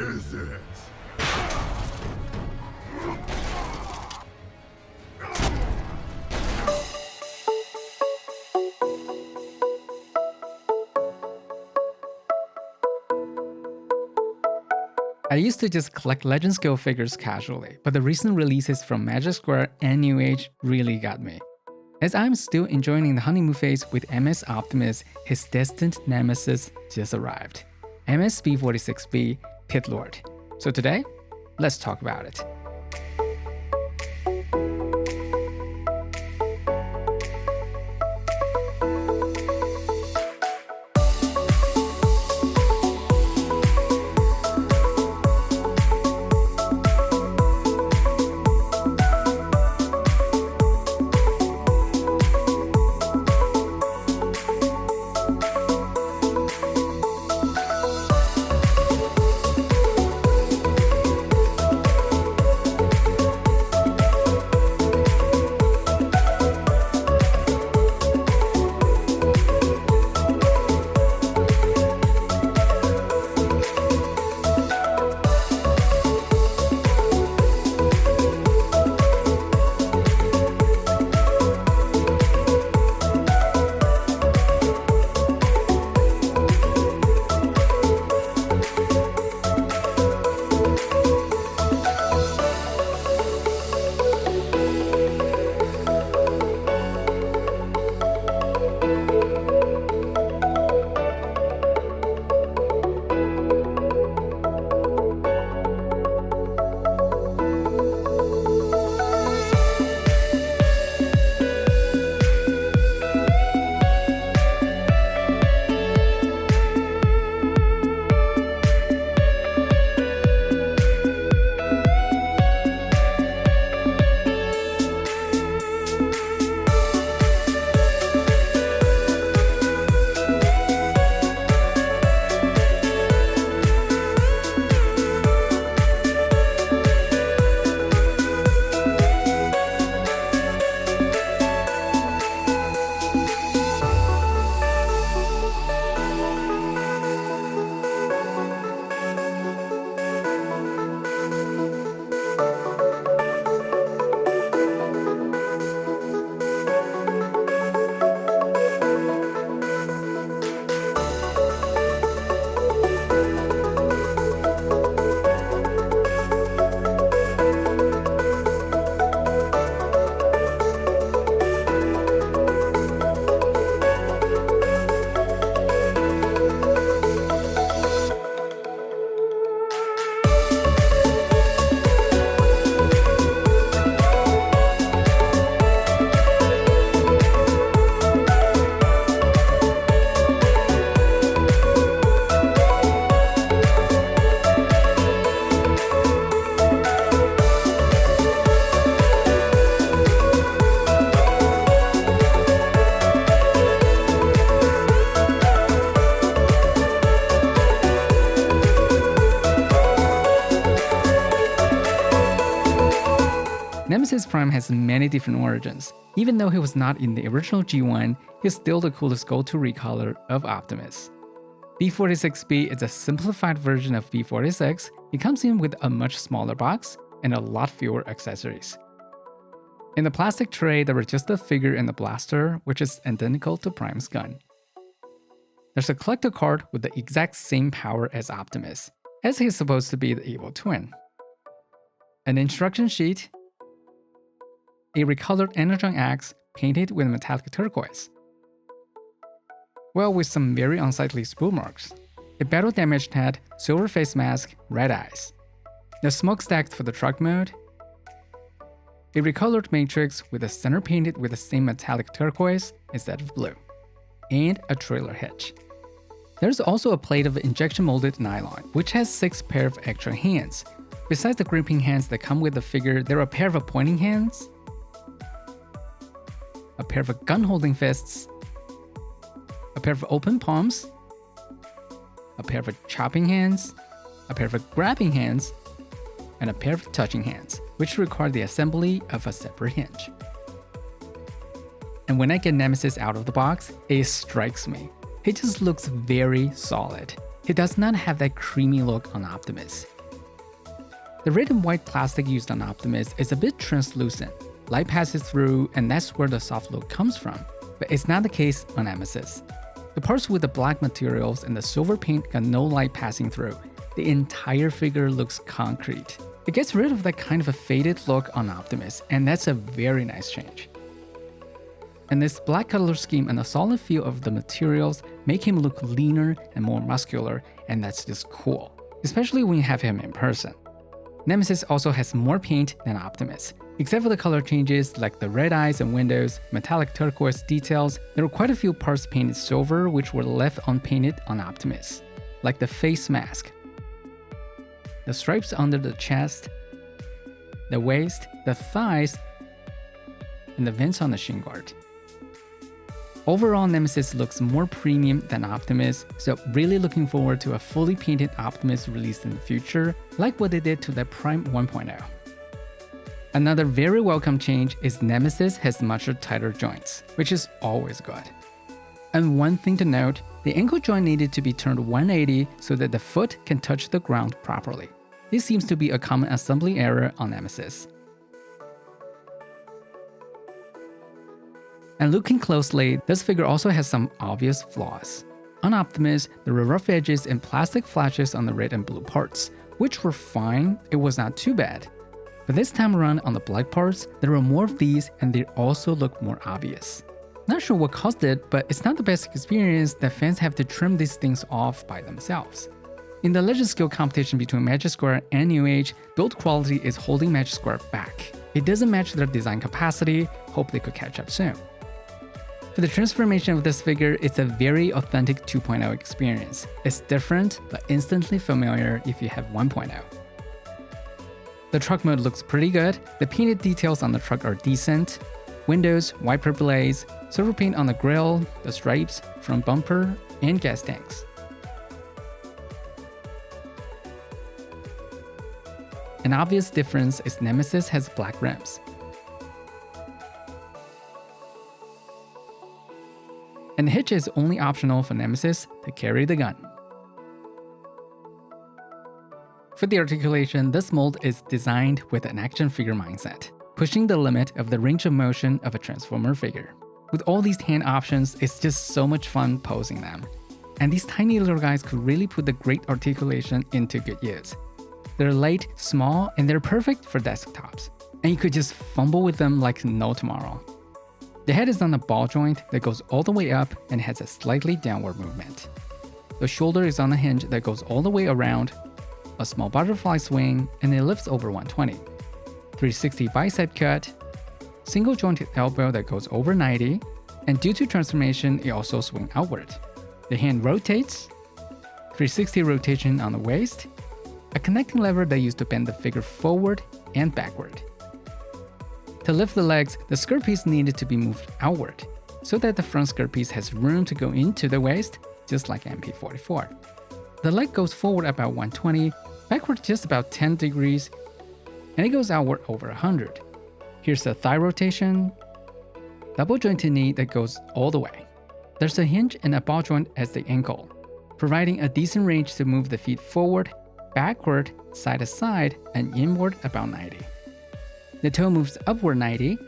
is it? I used to just collect Legend Scale figures casually, but the recent releases from Magic Square and NewAge really got me. As I'm still enjoying the honeymoon phase with MS Optimus, his destined nemesis just arrived. MS-B46B Pit Lord. So today, let's talk about it. Nemesis Prime has many different origins. Even though he was not in the original G1, he's still the coolest go-to recolor of Optimus. B46B is a simplified version of B46. It comes in with a much smaller box and a lot fewer accessories. In the plastic tray, there was just the figure and the blaster, which is identical to Prime's gun. There's a collector card with the exact same power as Optimus, as he's supposed to be the evil twin. An instruction sheet, a recolored energon axe painted with metallic turquoise. Well, with some very unsightly spool marks. A battle damaged head, silver face mask, red eyes. The smokestacks for the truck mode. A recolored matrix with the center painted with the same metallic turquoise instead of blue. And a trailer hitch. There's also a plate of injection molded nylon, which has 6 pair of extra hands. Besides the gripping hands that come with the figure, there are a pair of pointing hands, a pair of gun holding fists, a pair of open palms, a pair of chopping hands, a pair of grabbing hands, and a pair of touching hands, which require the assembly of a separate hinge. And when I get Nemesis out of the box, it strikes me. He just looks very solid. he does not have that creamy look on Optimus. The red and white plastic used on Optimus is a bit translucent. Light passes through, and that's where the soft look comes from, but it's not the case on Nemesis. The parts with the black materials and the silver paint got no light passing through. The entire figure looks concrete. It gets rid of that kind of a faded look on Optimus, and that's a very nice change. And this black color scheme and the solid feel of the materials make him look leaner and more muscular, and that's just cool, especially when you have him in person. Nemesis also has more paint than Optimus. Except for the color changes like the red eyes and windows, metallic turquoise details, there were quite a few parts painted silver which were left unpainted on Optimus, like the face mask, the stripes under the chest, the waist, the thighs, and the vents on the shin guard. Overall, Nemesis looks more premium than Optimus, so really looking forward to a fully painted Optimus released in the future, like what they did to the Prime 1.0. Another very welcome change is Nemesis has much tighter joints, which is always good. And one thing to note, the ankle joint needed to be turned 180 so that the foot can touch the ground properly. This seems to be a common assembly error on Nemesis. And looking closely, this figure also has some obvious flaws. On Optimus, there were rough edges and plastic flashes on the red and blue parts, which were fine, it was not too bad. But this time around on the black parts, there were more of these and they also look more obvious. Not sure what caused it, but it's not the best experience that fans have to trim these things off by themselves. In the legend skill competition between Magic Square and NewAge, build quality is holding Magic Square back. It doesn't match their design capacity, hope they could catch up soon. For the transformation of this figure, it's a very authentic 2.0 experience. It's different, but instantly familiar if you have 1.0. The truck mode looks pretty good, the painted details on the truck are decent. Windows, wiper blades, silver paint on the grille, the stripes, front bumper, and gas tanks. An obvious difference is Nemesis has black rims. And the hitch is only optional for Nemesis to carry the gun. For the articulation, this mold is designed with an action figure mindset, pushing the limit of the range of motion of a Transformer figure. With all these hand options, it's just so much fun posing them. And these tiny little guys could really put the great articulation into good use. They're light, small, and they're perfect for desktops. And you could just fumble with them like no tomorrow. The head is on a ball joint that goes all the way up and has a slightly downward movement. The shoulder is on a hinge that goes all the way around, a small butterfly swing, and it lifts over 120. 360 bicep cut, single jointed elbow that goes over 90, and due to transformation, it also swings outward. The hand rotates, 360 rotation on the waist, a connecting lever that used to bend the figure forward and backward. To lift the legs, the skirt piece needed to be moved outward, so that the front skirt piece has room to go into the waist, just like MP44. The leg goes forward about 120, backward just about 10 degrees, and it goes outward over 100. Here's the thigh rotation, double jointed knee that goes all the way. There's a hinge and a ball joint as the ankle, providing a decent range to move the feet forward, backward, side to side, and inward about 90. The toe moves upward 90,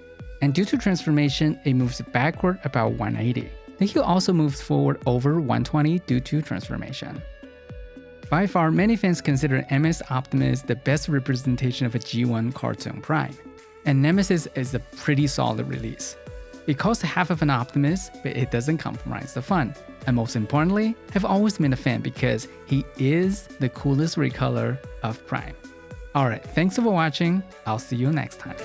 and due to transformation, it moves backward about 180. The heel also moves forward over 120 due to transformation. By far, many fans consider MS Optimus the best representation of a G1 cartoon Prime, and Nemesis is a pretty solid release. It costs half of an Optimus, but it doesn't compromise the fun. And most importantly, I've always been a fan because he is the coolest recolor of Prime. Alright, thanks for watching, I'll see you next time.